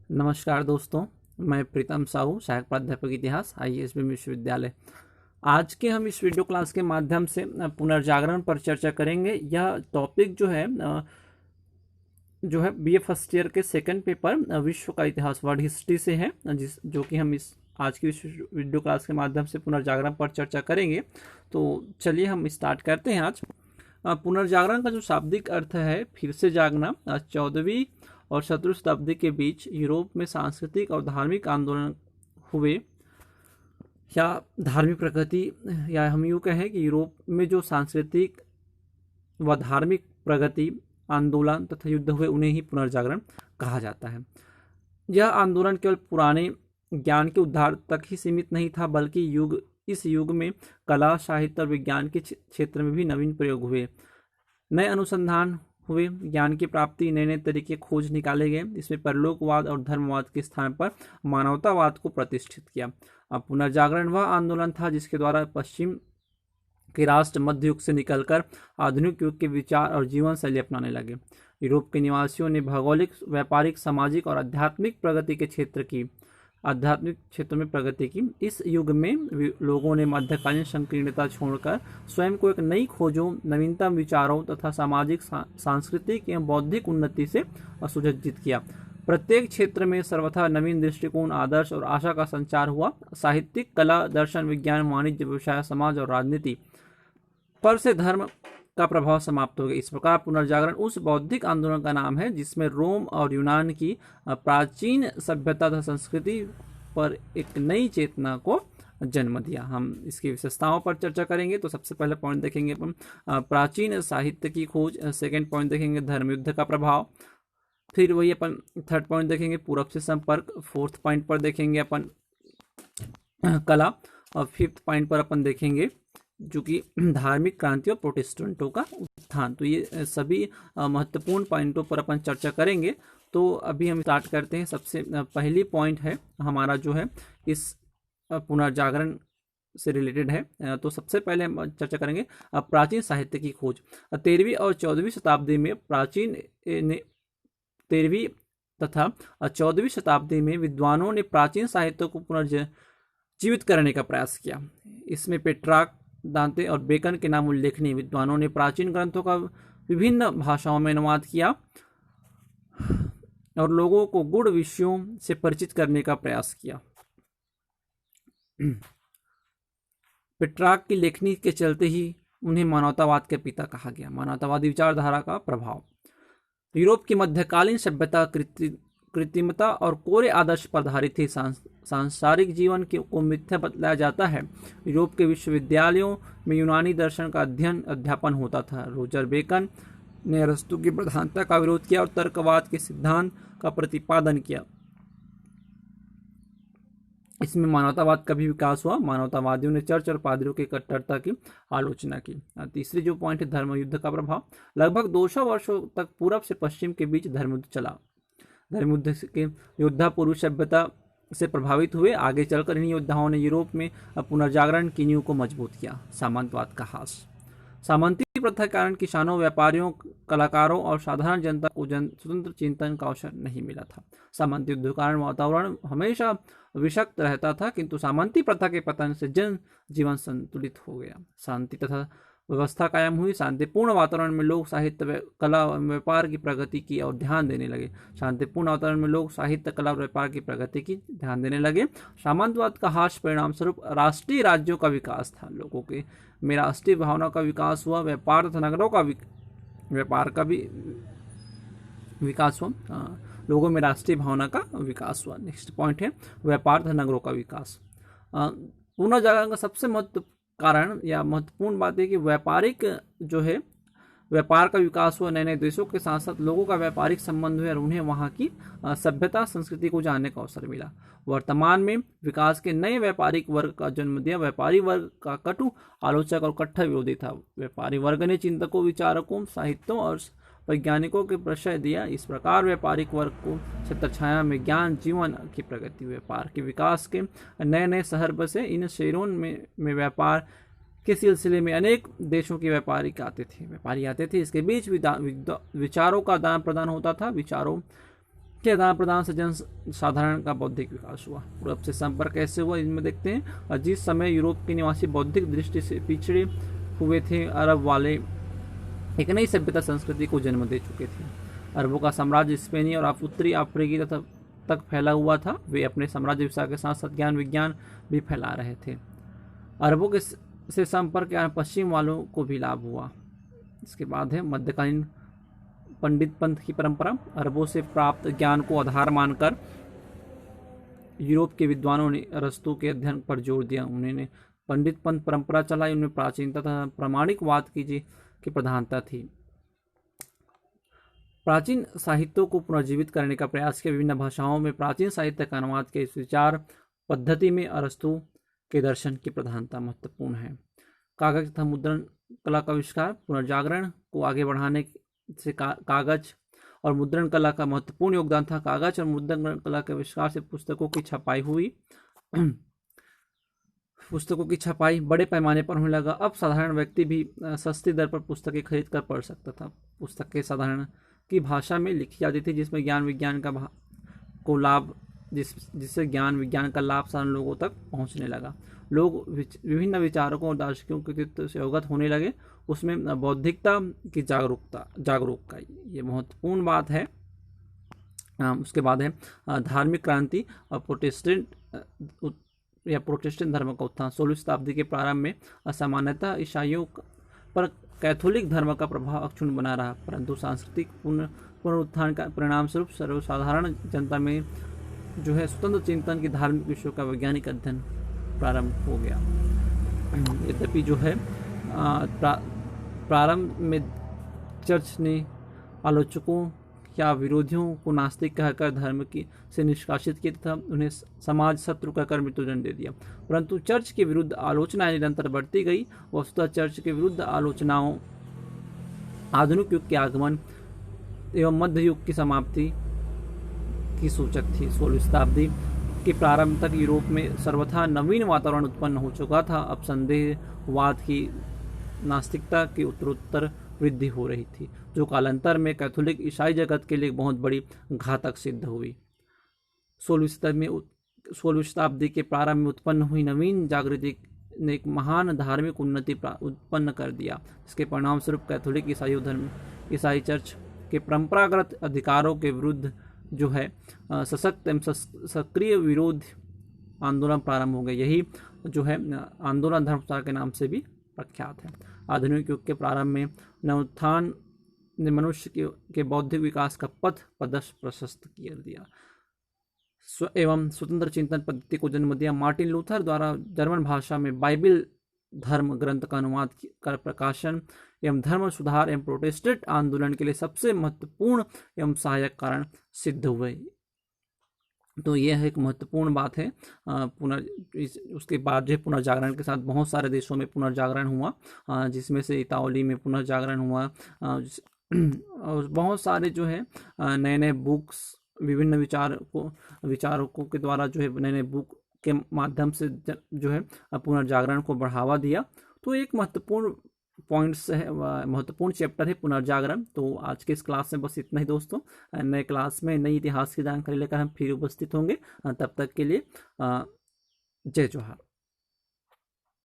नमस्कार दोस्तों, मैं प्रीतम साहू, सहायक प्राध्यापक इतिहास, ISB विश्वविद्यालय। आज के हम इस वीडियो क्लास के माध्यम से पुनर्जागरण पर चर्चा करेंगे। यह टॉपिक जो है BA फर्स्ट ईयर के सेकंड पेपर विश्व का इतिहास वर्ल्ड हिस्ट्री से है, जो कि हम इस आज की इस वीडियो क्लास के माध्यम से पुनर्जागरण पर चर्चा करेंगे। तो चलिए हम स्टार्ट करते हैं। आज पुनर्जागरण का जो शाब्दिक अर्थ है फिर से जागना। 14वीं और 17वीं शताब्दी के बीच यूरोप में सांस्कृतिक और धार्मिक आंदोलन हुए, या धार्मिक प्रगति, या हम यूँ कहें कि यूरोप में जो सांस्कृतिक व धार्मिक प्रगति, आंदोलन तथा युद्ध हुए उन्हें ही पुनर्जागरण कहा जाता है। यह आंदोलन केवल पुराने ज्ञान के उद्धार तक ही सीमित नहीं था, बल्कि इस युग में कला, साहित्य और विज्ञान के क्षेत्र में भी नवीन प्रयोग हुए, नए अनुसंधान हुए, ज्ञान की प्राप्ति, नए नए तरीके खोज निकाले गए। इसमें परलोकवाद और धर्मवाद के स्थान पर मानवतावाद को प्रतिष्ठित किया। अब पुनर्जागरण वह आंदोलन था जिसके द्वारा पश्चिम के राष्ट्र मध्य युग से निकलकर आधुनिक युग के विचार और जीवन शैली अपनाने लगे। यूरोप के निवासियों ने भौगोलिक, व्यापारिक, सामाजिक और आध्यात्मिक क्षेत्र में प्रगति की। इस युग में लोगों ने मध्यकालीन संकीर्णता छोड़कर स्वयं को एक नई खोजों, नवीनतम विचारों तथा सामाजिक, सांस्कृतिक एवं बौद्धिक उन्नति से सुसज्जित किया। प्रत्येक क्षेत्र में सर्वथा नवीन दृष्टिकोण, आदर्श और आशा का संचार हुआ। साहित्यिक, कला, दर्शन, विज्ञान, वाणिज्य, व्यवसाय, समाज और राजनीति पर से धर्म का प्रभाव समाप्त हो गया। इस प्रकार पुनर्जागरण उस बौद्धिक आंदोलन का नाम है जिसमें रोम और यूनान की प्राचीन सभ्यता तथा संस्कृति पर एक नई चेतना को जन्म दिया। हम इसकी विशेषताओं पर चर्चा करेंगे। तो सबसे पहले पॉइंट देखेंगे अपन प्राचीन साहित्य की खोज, सेकेंड पॉइंट देखेंगे धर्म युद्ध का प्रभाव, फिर वही अपन थर्ड पॉइंट देखेंगे पूरब से संपर्क, फोर्थ पॉइंट पर देखेंगे अपन कला, और फिफ्थ पॉइंट पर अपन देखेंगे जो कि धार्मिक क्रांति और प्रोटेस्टेंटों का उत्थान। तो ये सभी महत्वपूर्ण पॉइंटों पर अपन चर्चा करेंगे। तो अभी हम स्टार्ट करते हैं। सबसे पहली पॉइंट है हमारा जो है इस पुनर्जागरण से रिलेटेड है। तो सबसे पहले हम चर्चा करेंगे प्राचीन साहित्य की खोज। 13वीं और 14वीं शताब्दी में 13वीं तथा 14वीं शताब्दी में विद्वानों ने प्राचीन साहित्य को पुनर्जीवित करने का प्रयास किया। इसमें पेट्रार्क, दांते और बेकन के नाम उल्लेखनीय विद्वानों ने प्राचीन ग्रंथों का विभिन्न भाषाओं में अनुवाद किया और लोगों को गूढ़ विषयों से परिचित करने का प्रयास किया। पेट्रार्क की लेखनी के चलते ही उन्हें मानवतावाद के पिता कहा गया। मानवतावादी विचारधारा का प्रभाव। यूरोप की मध्यकालीन सभ्यता कृत्रिमता और कोरे आदर्श पर आधारित थी। सांसारिक जीवन को मिथ्या बतलाया जाता है। यूरोप के विश्वविद्यालयों में यूनानी दर्शन का अध्यापन होता था। रोजर बेकन ने अरस्तु की प्रधानता का विरोध किया और तर्कवाद के सिद्धांत का प्रतिपादन किया। इसमें मानवतावाद का भी विकास हुआ। मानवतावादियों ने चर्च और पादरियों की कट्टरता की आलोचना की। तीसरी जो पॉइंट है धर्म युद्ध का प्रभाव। लगभग 200 वर्षों तक पूरब से पश्चिम के बीच धर्मयुद्ध चला। धर्मयुद्ध के योद्धा पूर्व सभ्यता से प्रभावित हुए। आगे चलकर इन योद्धाओं ने यूरोप में पुनर्जागरण की नींव को मजबूत किया। सामंतवाद का ह्रास। सामंती प्रथा के कारण किसानों, व्यापारियों, कलाकारों और साधारण जनता को स्वतंत्र चिंतन का अवसर नहीं मिला था। सामंती युद्ध के कारण वातावरण हमेशा विषक्त रहता था, किंतु सामंती प्रथा के पतन से जन जीवन संतुलित हो गया। शांति तथा व्यवस्था कायम हुई। शांतिपूर्ण वातावरण में लोग साहित्य, कला और व्यापार की प्रगति की और ध्यान देने लगे। शांतिपूर्ण वातावरण में लोग साहित्य, कला और व्यापार की प्रगति की ध्यान देने लगे। सामंतवाद का ह्रास परिणाम स्वरूप राष्ट्रीय राज्यों का विकास था। लोगों के में राष्ट्रीय भावना का विकास हुआ। व्यापार तथा नगरों का व्यापार का भी विकास हुआ। लोगों में राष्ट्रीय भावना का विकास हुआ। नेक्स्ट पॉइंट है व्यापार तथा नगरों का विकास। पुनर्जागरण का सबसे कारण या महत्वपूर्ण बात है कि व्यापार का विकास हुआ। नए नए देशों के साथ साथ लोगों का व्यापारिक संबंध हुए और उन्हें वहाँ की सभ्यता, संस्कृति को जानने का अवसर मिला। वर्तमान में विकास के नए व्यापारिक वर्ग का जन्म दिया। व्यापारी वर्ग का कटु आलोचक और कट्टर विरोधी था। व्यापारी वर्ग ने चिंतकों, विचारकों, साहित्यों और वैज्ञानिकों के प्रश्रय दिया। इस प्रकार व्यापारिक वर्ग को छत्रछाया में ज्ञान, जीवन की प्रगति, व्यापार के विकास के नए नए शहर बसे। इन शहरों में व्यापार के सिलसिले में अनेक देशों के व्यापारी आते थे। इसके बीच विचारों का आदान प्रदान होता था। विचारों के आदान प्रदान से जन साधारण का बौद्धिक विकास हुआ। पूर्व से संपर्क कैसे हुआ इनमें देखते हैं। जिस समय यूरोप के निवासी बौद्धिक दृष्टि से पिछड़े हुए थे, अरब वाले एक नई सभ्यता संस्कृति को जन्म दे चुके थे। अरबों का साम्राज्य स्पेनी और उत्तरी अफ्रीकी तक फैला हुआ था। वे अपने साम्राज्य विस्तार के साथ साथ ज्ञान विज्ञान भी फैला रहे थे। अरबों के से संपर्क के पश्चिम वालों को भी लाभ हुआ। इसके बाद है मध्यकालीन पंडित पंथ की परंपरा। अरबों से प्राप्त ज्ञान को आधार मानकर यूरोप के विद्वानों ने अरस्तु के अध्ययन पर जोर दिया। उन्होंने पंडित पंथ परंपरा चलाई। उनमें प्राचीनता तथा प्रामाणिकवाद की प्रधानता थी। प्राचीन साहित्यों को पुनर्जीवित करने का प्रयास किया। विभिन्न भाषाओं में प्राचीन साहित्य का अनुवाद के इस विचार पद्धति में अरस्तु के दर्शन की प्रधानता महत्वपूर्ण है। कागज तथा मुद्रण कला का आविष्कार। पुनर्जागरण को आगे बढ़ाने से कागज और मुद्रण कला का महत्वपूर्ण योगदान था। कागज और मुद्रण कला के आविष्कार से पुस्तकों की छपाई हुई। पुस्तकों की छपाई बड़े पैमाने पर होने लगा। अब साधारण व्यक्ति भी सस्ती दर पर पुस्तकें खरीद कर पढ़ सकता था। पुस्तकें साधारण की भाषा में लिखी जाती थी, जिसमें ज्ञान विज्ञान का को लाभ जिससे ज्ञान विज्ञान का लाभ साधारण लोगों तक पहुंचने लगा। लोग विभिन्न विचारकों और दार्शनिकों के कृतित्व से अवगत होने लगे। उसमें बौद्धिकता की जागरूकता ये महत्वपूर्ण बात है। उसके बाद है धार्मिक क्रांति और प्रोटेस्टेंट धर्म का उत्थान। 16वीं शताब्दी के प्रारंभ में असामान्यतः ईसाइयों पर कैथोलिक धर्म का प्रभाव अक्षुण्ण बना रहा, परंतु सांस्कृतिक पुनरुत्थान का परिणाम स्वरूप सर्वसाधारण जनता में जो है स्वतंत्र चिंतन की धार्मिक विषयों का वैज्ञानिक अध्ययन प्रारंभ हो गया। यद्यपि जो है प्रारंभ में चर्च ने आलोचकों या विरोधियों को नास्तिक कहकर धर्म की से निष्कासित किया तथा उन्हें समाज शत्रु कहकर मृत्युदंड दे दिया। परंतु चर्च के विरुद्ध आलोचनाएं निरंतर बढ़ती गई। वस्तुतः चर्च के विरुद्ध आलोचनाओं आधुनिक युग के आगमन एवं मध्य युग की समाप्ति की सूचक थी। 16वीं शताब्दी के प्रारंभ तक यूरोप में सर्वथा नवीन वातावरण उत्पन्न हो चुका था। अब संदेहवाद की नास्तिकता की उत्तरोत्तर वृद्धि हो रही थी, जो कालांतर में कैथोलिक ईसाई जगत के लिए बहुत बड़ी घातक सिद्ध हुई। 16वीं शताब्दी के प्रारंभ में उत्पन्न हुई नवीन जागृति ने एक महान धार्मिक उन्नति उत्पन्न कर दिया। इसके परिणाम स्वरूप कैथोलिक ईसाई चर्च के परंपरागत अधिकारों के विरुद्ध जो है सशक्त एवं सक्रिय विरोध आंदोलन प्रारंभ हो गए। यही जो है आंदोलन धर्म प्रचार के नाम से भी प्रख्यात है। आधुनिक युग के प्रारंभ में नवोत्थान ने मनुष्य के बौद्धिक विकास का पथ प्रशस्त कर दिया एवं स्वतंत्र चिंतन पद्धति को जन्म दिया। मार्टिन लूथर द्वारा जर्मन भाषा में बाइबिल धर्म ग्रंथ का अनुवाद कर प्रकाशन एवं धर्म सुधार एवं प्रोटेस्टेंट आंदोलन के लिए सबसे महत्वपूर्ण एवं सहायक कारण सिद्ध हुए। तो यह एक महत्वपूर्ण बात है। उसके बाद जो पुनर्जागरण के साथ बहुत सारे देशों में पुनर्जागरण हुआ, जिसमें से इताली में पुनर्जागरण हुआ और बहुत सारे जो है नए नए बुक्स विभिन्न विचारकों के द्वारा जो है नए नए बुक के माध्यम से जो है पुनर्जागरण को बढ़ावा दिया। तो एक महत्वपूर्ण पॉइंट्स है, महत्वपूर्ण चैप्टर है पुनर्जागरण। तो आज के इस क्लास में बस इतना ही दोस्तों। नए क्लास में नई इतिहास की जानकारी लेकर हम फिर उपस्थित होंगे। तब तक के लिए जय जोहार।